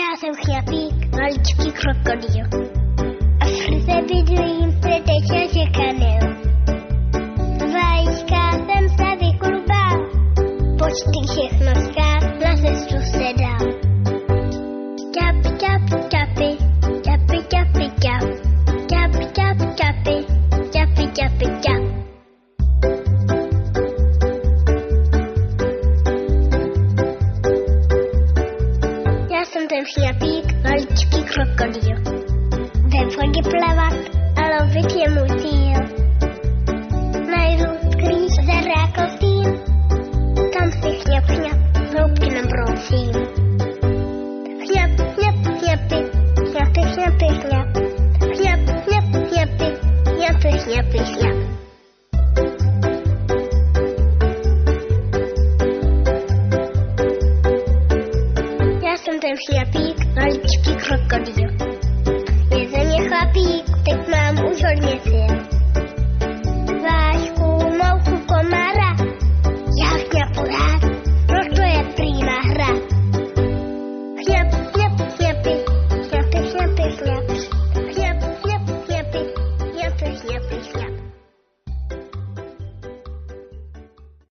Já jsem chňapík, maličký krokodýl. A v chrze bydlím, pretečel že kanil. Z vajíčka jsem se vyklubal, počty všechno zkát, na cestu se dal. Čap, čap, čapy, čapy, čapy, čap. Čap, čap, čapy, čapy, čapy, čap. Já jsem ten chňapík, maličký krokodýl. Ve vodě plavat a lovit je můj cíl. Najdu skrýš zarákotým, tam si chňap, chňap, hloubky nabrousím. Chňap, chňap, chňapy, chňapy, chňapy, chňap. Chňap, chňap, chňapy, chňapy, chňapy, chňap. Já jsem ten chňapík, maličký krokodýl. Je ze mě chlapík, teď mám už hodně sil.